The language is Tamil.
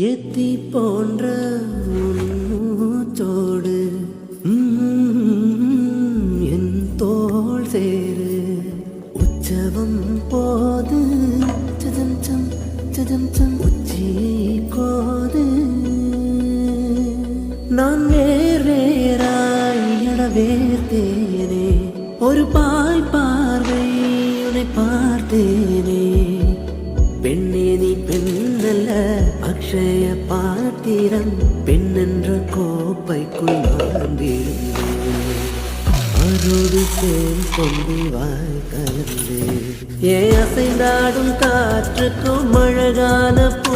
எத்தி போன்ற மூச்சோடு என் தோள் சேரு உற்சவம் போது சதம் சம் சதம் சம் உச்சி கோது நான் வேறாய் வேர்த்தேனே ஒரு பாய் பார்வை உன்னை பார்த்தேனே பெண்ணே நீ பெண்ணல்ல அக்ஷய பாத்திரம் பெண் என்ற கோப்பைக்குள் வாழ்ந்திருந்தேன் அருடு தேன் பொங்கி வாய் கலந்து ஏ அசைந்தாடும் காற்றுக்கும் அழகான பூ